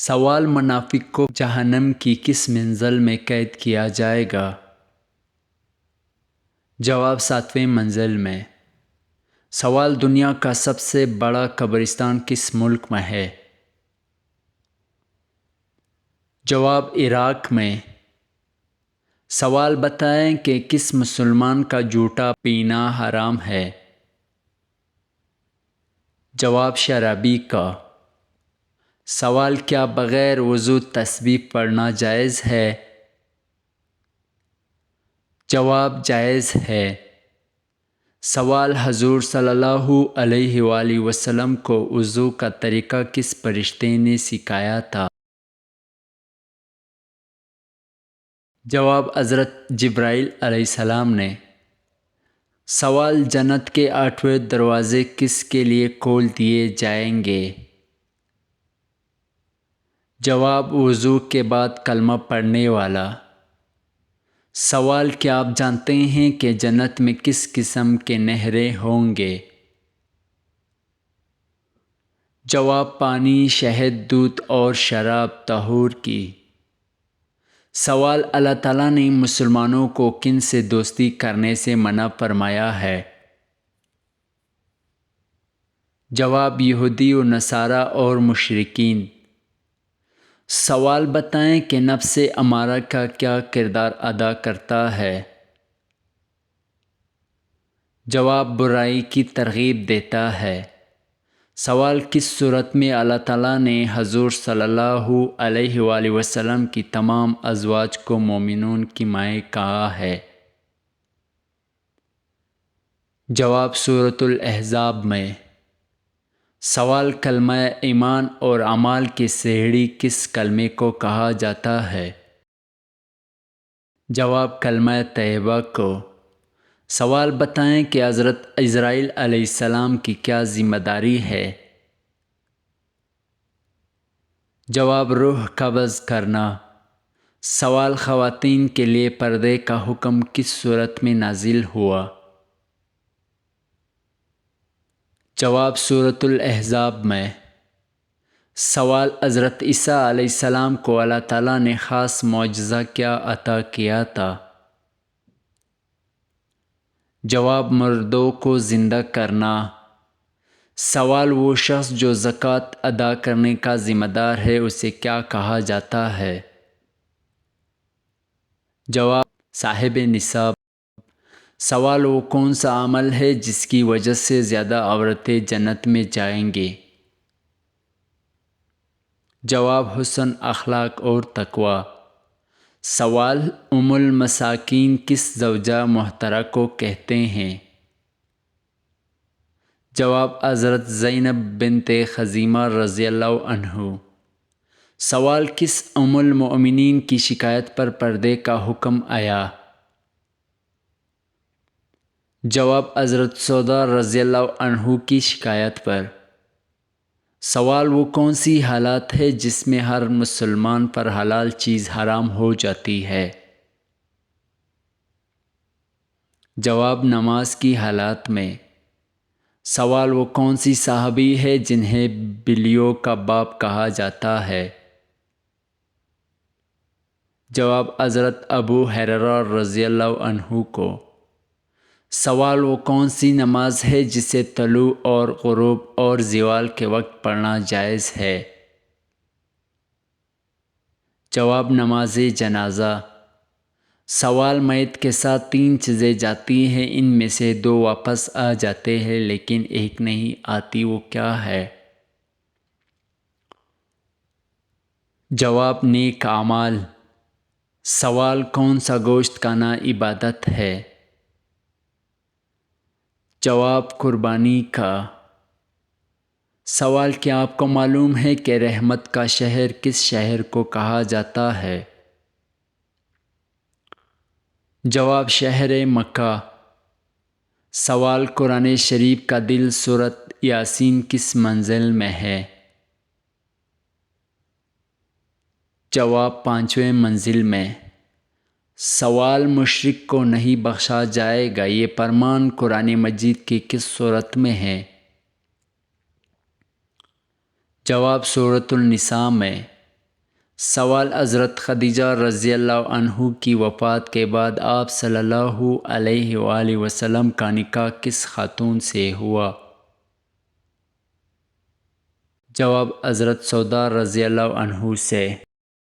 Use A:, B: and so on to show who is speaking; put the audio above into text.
A: سوال: منافق کو جہنم کی کس منزل میں قید کیا جائے گا؟ جواب: 7ویں منزل میں۔ سوال: دنیا کا سب سے بڑا قبرستان کس ملک میں ہے؟ جواب: عراق میں۔ سوال: بتائیں کہ کس مسلمان کا جوتا پینا حرام ہے؟ جواب: شرابی کا۔ سوال: کیا بغیر وضو تسبیح پڑھنا جائز ہے؟ جواب: جائز ہے۔ سوال: حضور صلی اللہ علیہ وآلہ وسلم کو وضو کا طریقہ کس فرشتے نے سکھایا تھا؟ جواب: حضرت جبرائیل علیہ السلام نے۔ سوال: جنت کے 8 دروازے کس کے لیے کھول دیے جائیں گے؟ جواب: وضو کے بعد کلمہ پڑھنے والا۔ سوال: کیا آپ جانتے ہیں کہ جنت میں کس قسم کے نہریں ہوں گے؟ جواب: پانی، شہد، دودھ اور شراب طہور کی۔ سوال: اللہ تعالیٰ نے مسلمانوں کو کن سے دوستی کرنے سے منع فرمایا ہے؟ جواب: یہودی و نصارہ اور مشرکین۔ سوال: بتائیں کہ نفس امارہ کا کیا کردار ادا کرتا ہے؟ جواب: برائی کی ترغیب دیتا ہے۔ سوال: کس صورت میں اللہ تعالیٰ نے حضور صلی اللہ علیہ وآلہ وسلم کی تمام ازواج کو مومنون کی مائیں کہا ہے؟ جواب: سورۃ الاحزاب میں۔ سوال: کلمہ ایمان اور اعمال کی سہڑی کس کلمے کو کہا جاتا ہے؟ جواب: کلمہ طیبہ کو۔ سوال: بتائیں کہ حضرت عزرائیل علیہ السلام کی کیا ذمہ داری ہے؟ جواب: روح قبض کرنا۔ سوال: خواتین کے لیے پردے کا حکم کس صورت میں نازل ہوا؟ جواب: سورۃ الاحزاب میں۔ سوال: حضرت عیسیٰ علیہ السلام کو اللہ تعالیٰ نے خاص معجزہ کیا عطا کیا تھا؟ جواب: مردوں کو زندہ کرنا۔ سوال: وہ شخص جو زکوٰۃ ادا کرنے کا ذمہ دار ہے اسے کیا کہا جاتا ہے؟ جواب: صاحب نصاب۔ سوال: وہ کون سا عمل ہے جس کی وجہ سے زیادہ عورتیں جنت میں جائیں گی؟ جواب: حسن اخلاق اور تقوی۔ سوال: ام المساکین کس زوجہ محترمہ کو کہتے ہیں؟ جواب: حضرت زینب بنت خزیمہ رضی اللہ عنہ۔ سوال: کس ام المؤمنین کی شکایت پر پردے کا حکم آیا؟ جواب: حضرت سودا رضی اللہ عنہ کی شکایت پر۔ سوال: وہ کون سی حالت ہے جس میں ہر مسلمان پر حلال چیز حرام ہو جاتی ہے؟ جواب: نماز کی حالت میں۔ سوال: وہ کون سی صحابی ہے جنہیں بلیوں کا باپ کہا جاتا ہے؟ جواب: حضرت ابو ہریرہ رضی اللہ عنہ کو۔ سوال: وہ کون سی نماز ہے جسے طلوع اور غروب اور زوال کے وقت پڑھنا جائز ہے؟ جواب: نماز جنازہ۔ سوال: میت کے ساتھ 3 چیزیں جاتی ہیں، ان میں سے 2 واپس آ جاتے ہیں لیکن ایک نہیں آتی، وہ کیا ہے؟ جواب: نیک اعمال۔ سوال: کون سا گوشت کھانا عبادت ہے؟ جواب: قربانی کا۔ سوال: کیا آپ کو معلوم ہے کہ رحمت کا شہر کس شہر کو کہا جاتا ہے؟ جواب: شہر مکہ۔ سوال: قرآن شریف کا دل سورۃ یاسین کس منزل میں ہے؟ جواب: 5ویں منزل میں۔ سوال: مشرک کو نہیں بخشا جائے گا، یہ فرمان قرآن مجید کی کس سورت میں ہے؟ جواب: سورۃ النساء میں۔ سوال: حضرت خدیجہ رضی اللہ عنہ کی وفات کے بعد آپ صلی اللہ علیہ وآلہ وسلم کا نکاح کس خاتون سے ہوا؟ جواب: حضرت سودا رضی اللہ عنہ سے۔